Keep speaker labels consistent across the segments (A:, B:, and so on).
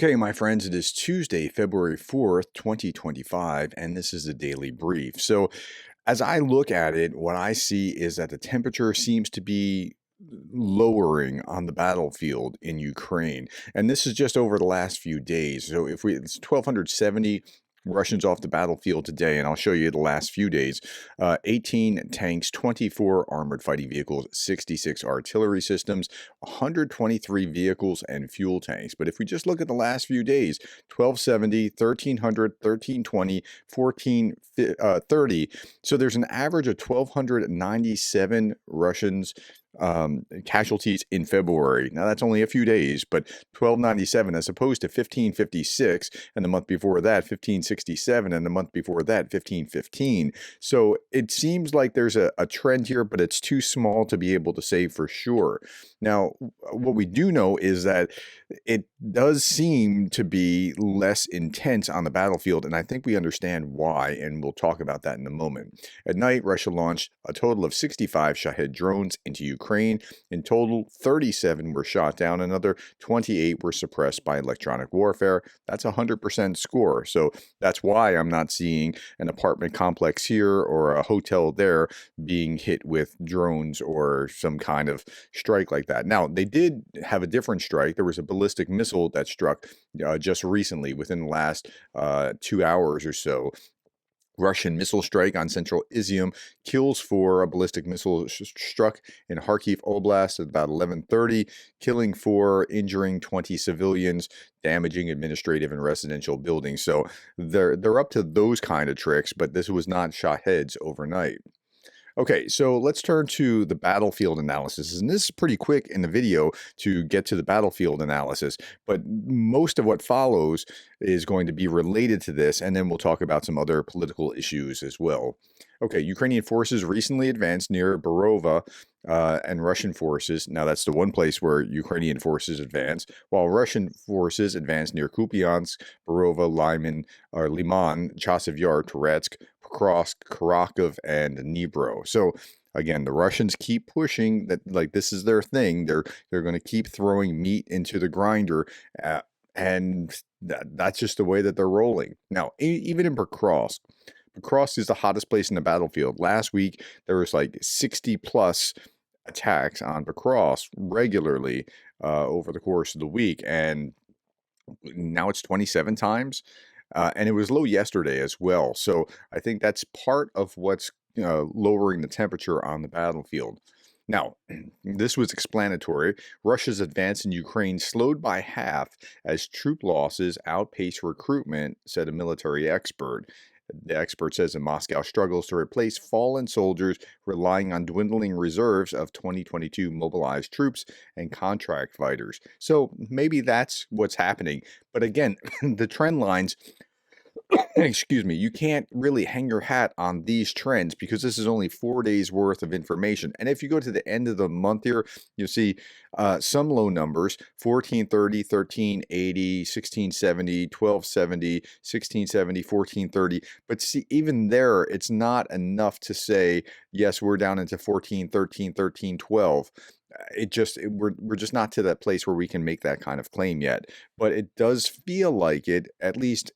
A: Okay, my friends, it is Tuesday, February 4th, 2025, and this is a daily brief. So, as I look at it, what I see is that the temperature seems to be lowering on the battlefield in Ukraine. And this is just over the last few days. So, it's 1,270 Russians off the battlefield today, and I'll show you the last few days. 18 tanks, 24 armored fighting vehicles, 66 artillery systems, 123 vehicles and fuel tanks. But if we just look at the last few days, 1270, 1300, 1320, 1430. So there's an average of 1,297 Russians casualties in February. Now that's only a few days, but 1297 as opposed to 1556 and the month before that 1567 and the month before that 1515. So it seems like there's a trend here, but it's too small to be able to say for sure. Now, what we do know is that it does seem to be less intense on the battlefield, and I think we understand why, and we'll talk about that in a moment. At night, Russia launched a total of 65 Shahed drones into Ukraine. In total, 37 were shot down, another 28 were suppressed by electronic warfare. That's a 100% score. So that's why I'm not seeing an apartment complex here or a hotel there being hit with drones or some kind of strike like that. Now, they did have a different strike. There was a ballistic missile that struck just recently within the last 2 hours or so. Russian missile strike on central Ilium kills 4. A ballistic missile struck in Kharkiv Oblast at about 11:30, killing 4, injuring 20 civilians, damaging administrative and residential buildings. So they're up to those kind of tricks, but this was not Shaheds overnight. Okay, so let's turn to the battlefield analysis. And this is pretty quick in the video to get to the battlefield analysis, but most of what follows is going to be related to this, and then we'll talk about some other political issues as well. Okay, Ukrainian forces recently advanced near Borova, and Russian forces, now that's the one place where Ukrainian forces advance, while Russian forces advance near Kupiansk, Borova, Liman, Chasiv Yar, Toretsk, Pokrovsk, Kharkov, and Dnipro. So again, the Russians keep pushing that, like, this is their thing. They're going to keep throwing meat into the grinder, and that's just the way that they're rolling. Now, even in Pokrovsk is the hottest place in the battlefield. Last week, there was like 60 plus attacks on Pokrovsk regularly over the course of the week, and now it's 27 times. And it was low yesterday as well. So I think that's part of what's lowering the temperature on the battlefield. Now, this was explanatory. Russia's advance in Ukraine slowed by half as troop losses outpace recruitment, said a military expert. The expert says that Moscow struggles to replace fallen soldiers, relying on dwindling reserves of 2022 mobilized troops and contract fighters. So maybe that's what's happening. But again, the trend lines, excuse me, you can't really hang your hat on these trends because this is only 4 days worth of information. And if you go to the end of the month here, you'll see some low numbers: 1430, 1380, 1670, 1270, 1670, 1430. But see, even there, it's not enough to say, yes, we're down into 14, 13, 13, 12. We're just not to that place where we can make that kind of claim yet, but it does feel like it, at least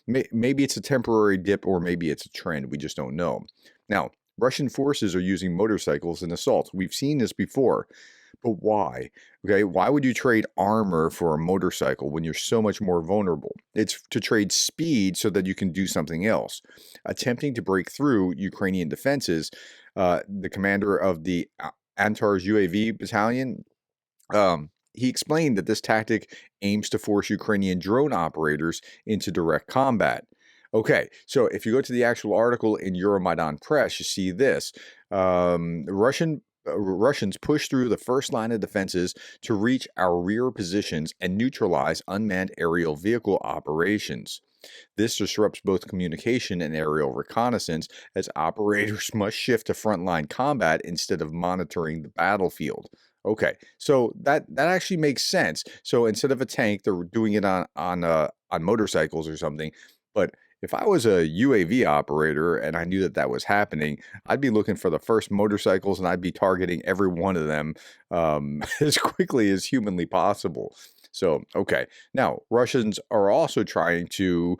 A: maybe it's a temporary dip or maybe it's a trend. We just don't know. Now, Russian forces are using motorcycles in assaults. We've seen this before, but why? Okay, why would you trade armor for a motorcycle when you're so much more vulnerable? It's to trade speed so that you can do something else. Attempting to break through Ukrainian defenses, the commander of the Antar's UAV battalion, he explained that this tactic aims to force Ukrainian drone operators into direct combat. Okay, so if you go to the actual article in Euromaidan Press, you see this. Russians push through the first line of defenses to reach our rear positions and neutralize unmanned aerial vehicle operations. This disrupts both communication and aerial reconnaissance, as operators must shift to frontline combat instead of monitoring the battlefield. Okay, so that actually makes sense. So instead of a tank, they're doing it on motorcycles or something. But if I was a UAV operator and I knew that that was happening, I'd be looking for the first motorcycles and I'd be targeting every one of them as quickly as humanly possible. So, okay. Now, Russians are also trying to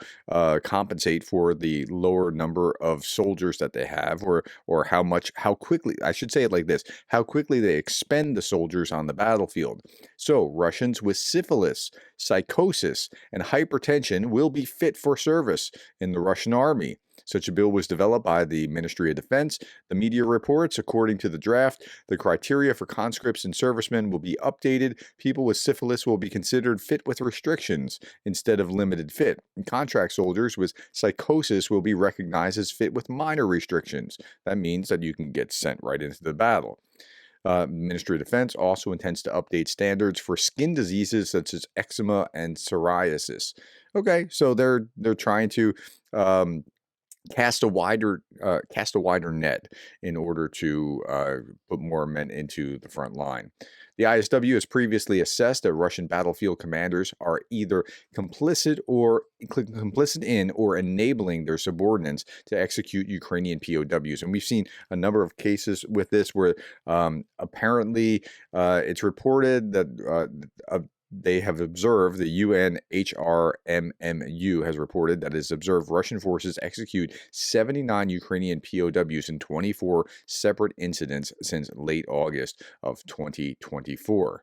A: compensate for the lower number of soldiers that they have, or how quickly, I should say it like this, how quickly they expend the soldiers on the battlefield. So, Russians with syphilis, psychosis, and hypertension will be fit for service in the Russian army. Such a bill was developed by the Ministry of Defense. The media reports, according to the draft, the criteria for conscripts and servicemen will be updated. People with syphilis will be considered fit with restrictions instead of limited fit. And contract soldiers with psychosis will be recognized as fit with minor restrictions. That means that you can get sent right into the battle. Ministry of Defense also intends to update standards for skin diseases such as eczema and psoriasis. Okay, so they're trying to cast a wider net in order to put more men into the front line. The ISW has previously assessed that Russian battlefield commanders are either complicit in or enabling their subordinates to execute Ukrainian POWs. And we've seen a number of cases with this where apparently it's reported that they have observed, the UNHRMMU has reported that it has observed Russian forces execute 79 Ukrainian POWs in 24 separate incidents since late August of 2024.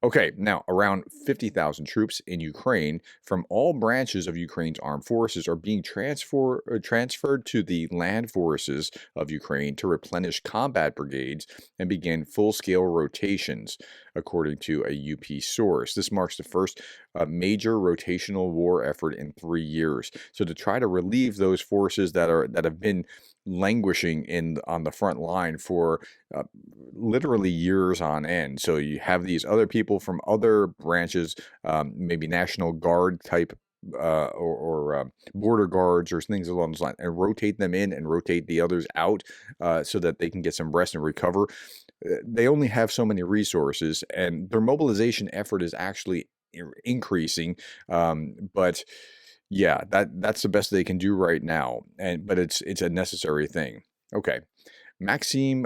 A: Okay, now around 50,000 troops in Ukraine from all branches of Ukraine's armed forces are being transferred to the land forces of Ukraine to replenish combat brigades and begin full-scale rotations, according to a UP source. This marks the first major rotational war effort in 3 years. So to try to relieve those forces that have been languishing on the front line for literally years on end. So you have these other people from other branches, maybe National Guard type or border guards or things along those lines, and rotate them in and rotate the others out so that they can get some rest and recover. They only have so many resources, and their mobilization effort is actually increasing, but yeah, that's the best they can do right now, but it's a necessary thing. Okay, Maxim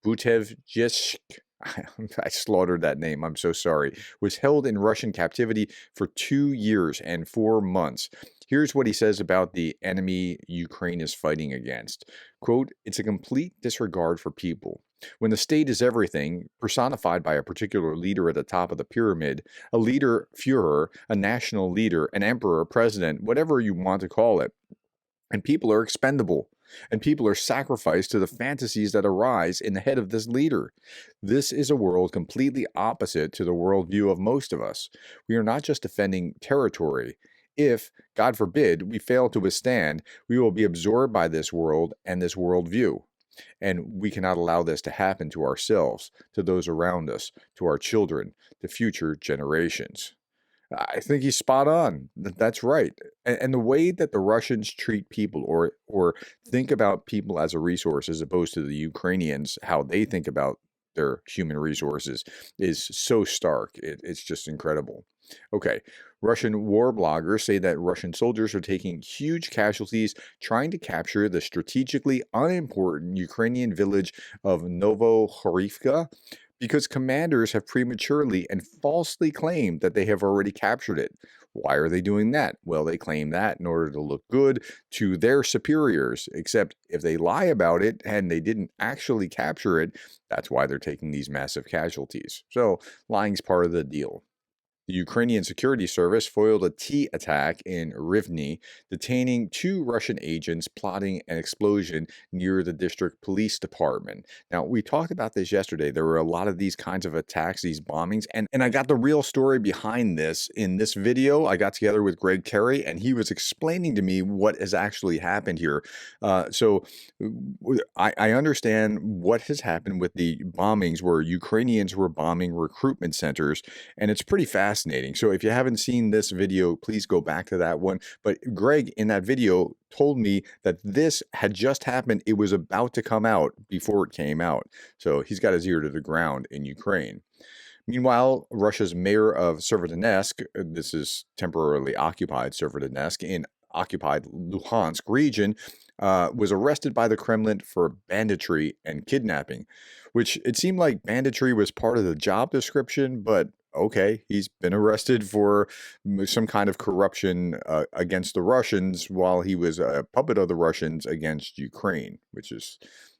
A: Butevjeshk, I slaughtered that name, I'm so sorry, was held in Russian captivity for 2 years and 4 months. Here's what he says about the enemy Ukraine is fighting against. Quote, "It's a complete disregard for people. When the state is everything, personified by a particular leader at the top of the pyramid, a leader, Führer, a national leader, an emperor, president, whatever you want to call it, and people are expendable. And people are sacrificed to the fantasies that arise in the head of this leader. This is a world completely opposite to the worldview of most of us. We are not just defending territory. If, God forbid, we fail to withstand, we will be absorbed by this world and this worldview. And we cannot allow this to happen to ourselves, to those around us, to our children, to future generations." I think he's spot on. That's right. And the way that the Russians treat people or think about people as a resource as opposed to the Ukrainians, how they think about their human resources is so stark. It's just incredible. Okay, Russian war bloggers say that Russian soldiers are taking huge casualties trying to capture the strategically unimportant Ukrainian village of Novohorivka because commanders have prematurely and falsely claimed that they have already captured it. Why are they doing that? Well, they claim that in order to look good to their superiors, except if they lie about it and they didn't actually capture it, that's why they're taking these massive casualties. So lying's part of the deal. The Ukrainian security service foiled a T attack in Rivne, detaining 2 Russian agents plotting an explosion near the district police department. Now, we talked about this yesterday. There were a lot of these kinds of attacks, these bombings, and I got the real story behind this in this video. I got together with Greg Terry, and he was explaining to me what has actually happened here. So I understand what has happened with the bombings where Ukrainians were bombing recruitment centers, and it's pretty fascinating. So if you haven't seen this video, please go back to that one. But Greg in that video told me that this had just happened. It was about to come out before it came out. So he's got his ear to the ground in Ukraine. Meanwhile, Russia's mayor of Severodonetsk, this is temporarily occupied Severodonetsk in occupied Luhansk region, was arrested by the Kremlin for banditry and kidnapping, which it seemed like banditry was part of the job description, but okay, he's been arrested for some kind of corruption against the Russians while he was a puppet of the Russians against Ukraine, which is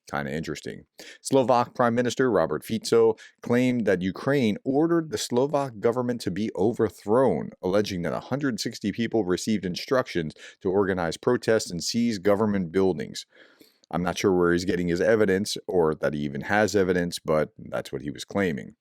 A: kind of interesting. Slovak Prime Minister Robert Fico claimed that Ukraine ordered the Slovak government to be overthrown, alleging that 160 people received instructions to organize protests and seize government buildings. I'm not sure where he's getting his evidence or that he even has evidence, but that's what he was claiming.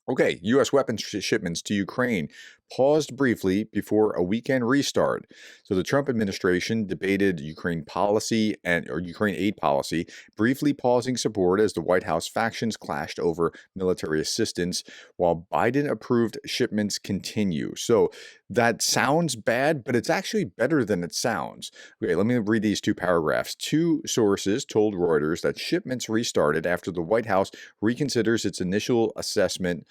A: Okay, U.S. weapons shipments to Ukraine paused briefly before a weekend restart. So the Trump administration debated Ukraine policy or Ukraine aid policy, briefly pausing support as the White House factions clashed over military assistance, while Biden-approved shipments continue. So that sounds bad, but it's actually better than it sounds. Okay, let me read these two paragraphs. Two sources told Reuters that shipments restarted after the White House reconsiders its initial assessment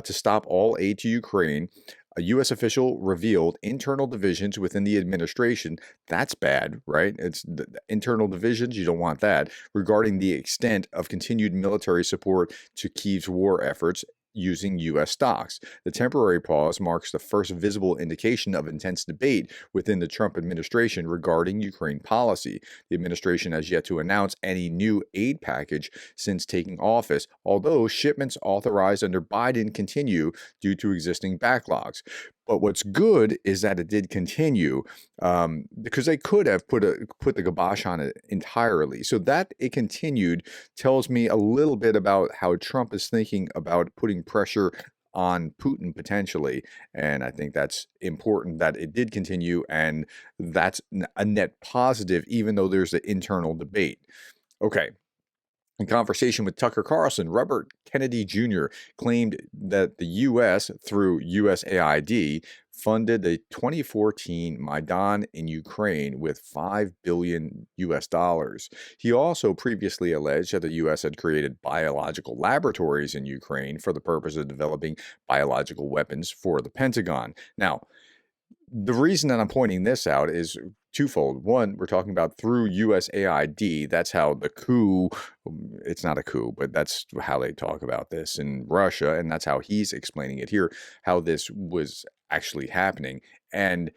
A: to stop all aid to Ukraine. A U.S. official revealed internal divisions within the administration. That's bad, right? It's the internal divisions. You don't want that. Regarding the extent of continued military support to Kyiv's war efforts using U.S. stocks. The temporary pause marks the first visible indication of intense debate within the Trump administration regarding Ukraine policy. The administration has yet to announce any new aid package since taking office, although shipments authorized under Biden continue due to existing backlogs. But what's good is that it did continue because they could have put the kibosh on it entirely. So that it continued tells me a little bit about how Trump is thinking about putting pressure on Putin potentially. And I think that's important that it did continue, and that's a net positive, even though there's an internal debate. Okay. In conversation with Tucker Carlson, Robert Kennedy Jr. claimed that the U.S., through USAID, funded the 2014 Maidan in Ukraine with $5 billion US dollars. He also previously alleged that the U.S. had created biological laboratories in Ukraine for the purpose of developing biological weapons for the Pentagon. Now, the reason that I'm pointing this out is twofold. One, we're talking about through USAID. That's how the coup, it's not a coup, but that's how they talk about this in Russia. And that's how he's explaining it here, how this was actually happening. And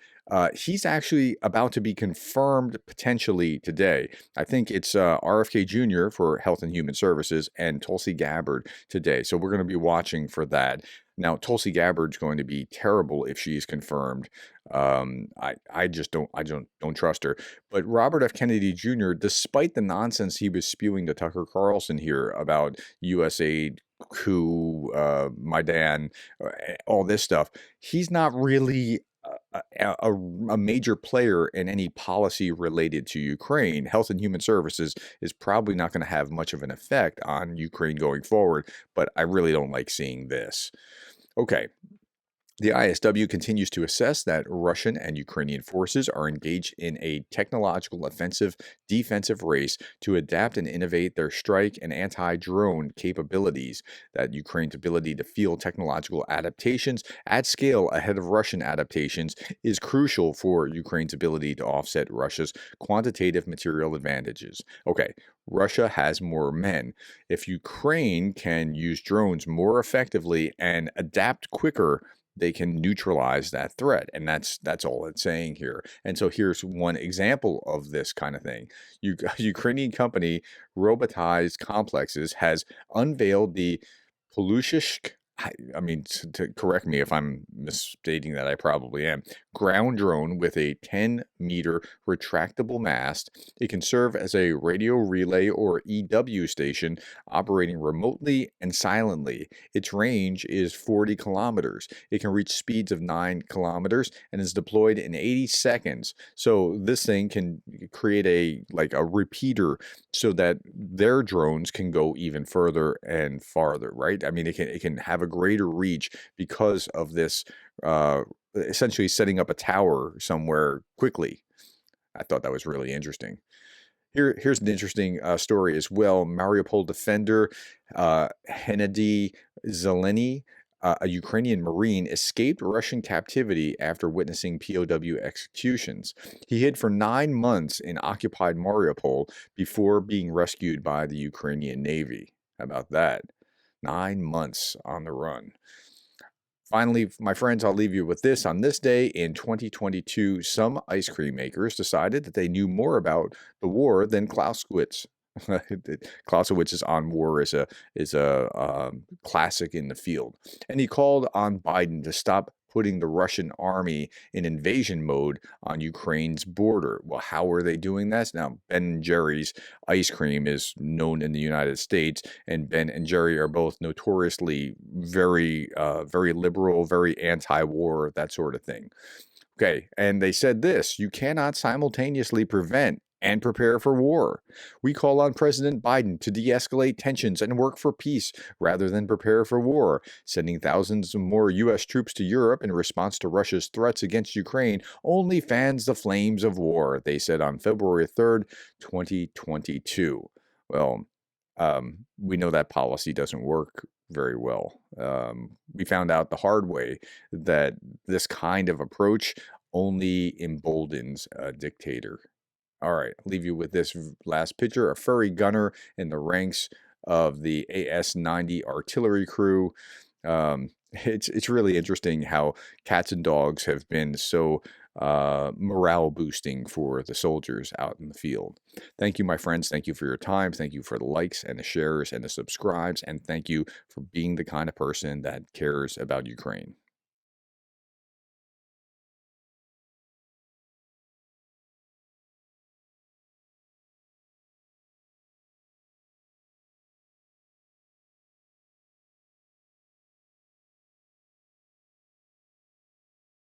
A: he's actually about to be confirmed potentially today. I think it's RFK Jr. for Health and Human Services and Tulsi Gabbard today. So we're going to be watching for that. Now, Tulsi Gabbard's going to be terrible if she's confirmed. I just don't trust her. But Robert F. Kennedy Jr., despite the nonsense he was spewing to Tucker Carlson here about USAID, coup, Maidan, all this stuff, he's not really a major player in any policy related to Ukraine. Health and Human Services is probably not going to have much of an effect on Ukraine going forward, but I really don't like seeing this. Okay. The ISW continues to assess that Russian and Ukrainian forces are engaged in a technological offensive-defensive race to adapt and innovate their strike and anti-drone capabilities. That Ukraine's ability to field technological adaptations at scale ahead of Russian adaptations is crucial for Ukraine's ability to offset Russia's quantitative material advantages. Okay, Russia has more men. If Ukraine can use drones more effectively and adapt quicker, they can neutralize that threat. And that's all it's saying here. And so here's one example of this kind of thing. Ukrainian company Robotized Complexes has unveiled the Plyushch, I mean, to correct me if I'm misstating that, I probably am, ground drone with a 10-meter retractable mast. It can serve as a radio relay or EW station, operating remotely and silently. Its range is 40 kilometers. It can reach speeds of 9 kilometers and is deployed in 80 seconds. So this thing can create a repeater so that their drones can go even further and farther, right? I mean, it can have a greater reach because of this, essentially setting up a tower somewhere quickly. I thought that was really interesting. Here's an interesting story as well. Mariupol defender Hennady Zeleny, a Ukrainian Marine, escaped Russian captivity after witnessing POW executions. He hid for 9 months in occupied Mariupol before being rescued by the Ukrainian Navy. How about that? 9 months on the run. Finally, my friends, I'll leave you with this. On this day in 2022, some ice cream makers decided that they knew more about the war than Clausewitz. Clausewitz's On War is a classic in the field, and he called on Biden to stop putting the Russian army in invasion mode on Ukraine's border. Well, how are they doing this? Now, Ben and Jerry's ice cream is known in the United States, and Ben and Jerry are both notoriously very liberal, very anti-war, that sort of thing. Okay, and they said this: you cannot simultaneously prevent and prepare for war. We call on President Biden to de escalate tensions and work for peace rather than prepare for war. Sending thousands more U.S. troops to Europe in response to Russia's threats against Ukraine only fans the flames of war, they said on February 3rd, 2022. Well, we know that policy doesn't work very well. We found out the hard way that this kind of approach only emboldens a dictator. All right, I'll leave you with this last picture: a furry gunner in the ranks of the AS-90 artillery crew. It's really interesting how cats and dogs have been so morale boosting for the soldiers out in the field. Thank you, my friends. Thank you for your time. Thank you for the likes and the shares and the subscribes. And thank you for being the kind of person that cares about Ukraine.